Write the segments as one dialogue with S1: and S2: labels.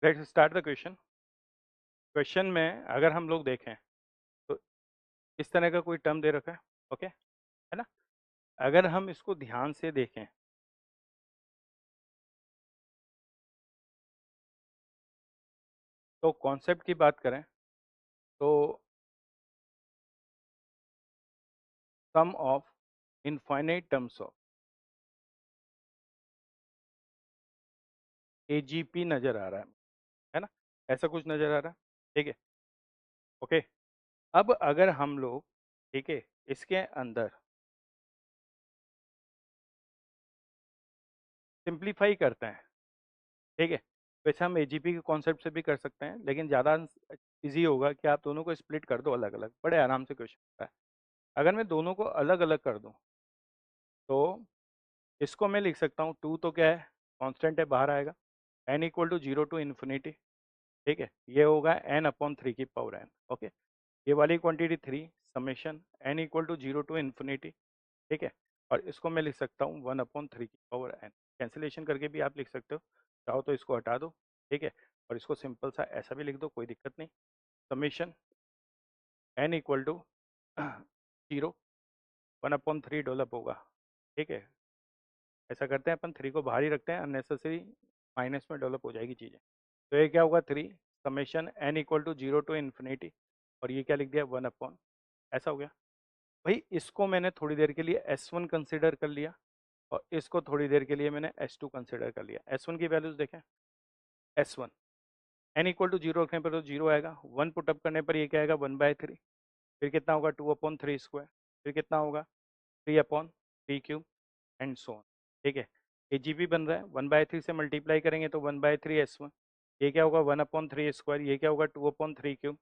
S1: Let's start the question. Question में अगर हम लोग देखें तो इस तरह का कोई टर्म दे रखा है, ओके है ना। अगर हम इसको ध्यान से देखें तो कॉन्सेप्ट की बात करें तो sum of infinite terms of AGP नजर आ रहा है ना, ऐसा कुछ नजर आ रहा है। ठीक है, ओके। अब अगर हम लोग, ठीक है, इसके अंदर सिंप्लीफाई करते हैं, ठीक है, वैसे हम एजीपी के कॉन्सेप्ट से भी कर सकते हैं, लेकिन ज़्यादा इजी होगा कि आप दोनों को स्प्लिट कर दो अलग अलग, बड़े आराम से क्वेश्चन होता है। अगर मैं दोनों को अलग अलग कर दूं तो इसको मैं लिख सकता हूँ, टू तो क्या है, कांस्टेंट है, बाहर आएगा, N equal to zero to infinity. ठीक है, ये होगा एन अपॉन थ्री की पावर एन, ओके। ये वाली quantity three summation N equal to zero to infinity, ठीक है। और इसको मैं लिख सकता हूँ वन अपॉन थ्री की पावर एन, कैंसिलेशन करके भी आप लिख सकते हो, चाहो तो इसको हटा दो, ठीक है। और इसको सिंपल सा ऐसा भी लिख दो, कोई दिक्कत नहीं। Summation N equal to zero one upon three develop होगा, ठीक है। ऐसा करते हैं अपन, थ्री को बाहर ही रखते हैं, अननेसेसरी माइनस में डेवलप हो जाएगी चीज़ें। तो ये क्या होगा, three summation N equal to zero to infinity, और ये क्या लिख दिया, वन अपॉन, ऐसा हो गया। भाई इसको मैंने थोड़ी देर के लिए एस वन कंसिडर कर लिया और इसको थोड़ी देर के लिए मैंने एस टू कंसिडर कर लिया। एस वन की वैल्यूज देखें, S one N equal to zero रखने पर तो जीरो आएगा, वन पुटअप करने पर ये क्या आएगा, वन बाय थ्री, फिर कितना होगा, टू अपॉन थ्री स्क्वायर, फिर कितना होगा, three upon three cube and so on, ठीक है। ये जीपी बन रहा है, वन बाय थ्री से मल्टीप्लाई करेंगे तो one by three S one, ये क्या होगा, वन अपॉन थ्री स्क्वायर, ये क्या होगा, टू अपॉन थ्री क्यूब,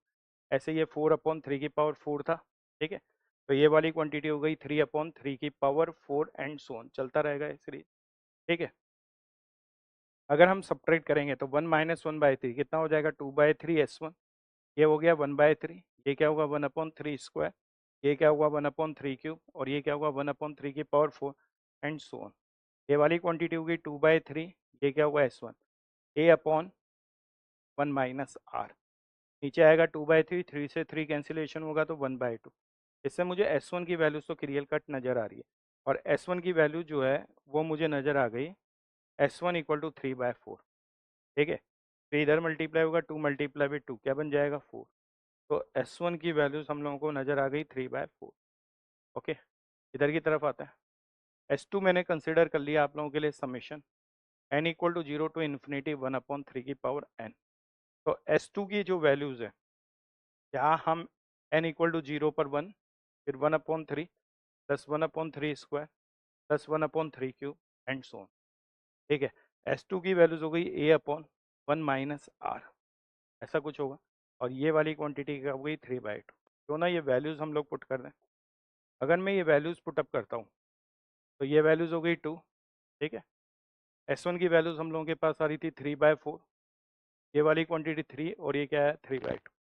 S1: ऐसे ये फोर अपॉन थ्री की पावर फोर था, ठीक है। तो ये वाली क्वांटिटी हो गई थ्री अपॉन थ्री की power four and so on, चलता रहेगा ये सीरीज, ठीक है। अगर हम सब्ट्रैक्ट करेंगे तो one minus one by three कितना हो जाएगा, two by three S one, ये हो गया वन बाय थ्री, ये क्या होगा, वन अपॉन थ्री स्क्वायर, ये क्या होगा, वन अपॉन थ्री क्यूब, और ये क्या होगा, वन अपॉन थ्री की power four and so on. ये वाली क्वांटिटी होगी टू बाई थ्री, ये क्या होगा, S one, A upon one minus R, नीचे आएगा टू बाई थ्री, थ्री से थ्री कैंसिलेशन होगा तो वन बाई टू। इससे मुझे एस वन की वैल्यूज तो क्लियर कट नज़र आ रही है, और एस वन की वैल्यू जो है वो मुझे नज़र आ गई, S one equal to three by four, ठीक है। तो इधर मल्टीप्लाई होगा, टू मल्टीप्लाई बाई टू क्या बन जाएगा, फोर। तो एस वन की वैल्यूज हम लोगों को नज़र आ गई थ्री बाय फोर, ओके। इधर की तरफ आता है, एस टू मैंने कंसिडर कर लिया आप लोगों के लिए, summation N equal to zero to infinity one upon three की पावर एन। तो एस टू की जो वैल्यूज़ है, यहाँ हम एन इक्वल टू जीरो पर वन, फिर one upon three, plus one upon three square, plus one upon three cube and so on, ठीक है। एस टू की वैल्यूज हो गई A upon one minus R, ऐसा कुछ होगा। और ये वाली क्वांटिटी क्या हो गई, थ्री बाई टू। तो ना ये वैल्यूज़ हम लोग पुट कर दें, अगर मैं ये वैल्यूज़ पुटअप करता हूँ तो ये वैल्यूज़ हो गई टू, ठीक है। एस वन की वैल्यूज़ हम लोगों के पास आ रही थी थ्री बाय फोर, ये वाली क्वांटिटी थ्री, और ये क्या है, थ्री बाई टू।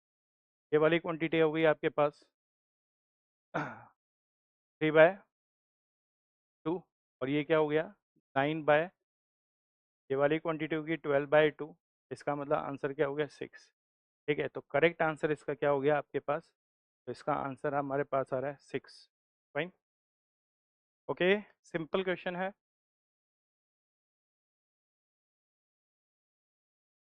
S1: ये वाली क्वांटिटी हो गई आपके पास थ्री बाय टू, और ये क्या हो गया, नाइन बाय, ये वाली क्वांटिटी होगी ट्वेल्व बाय टू, इसका मतलब आंसर क्या हो गया, सिक्स, ठीक है। तो करेक्ट आंसर इसका क्या हो गया आपके पास, तो इसका आंसर हमारे पास आ रहा है six, fine, okay. Simple question है।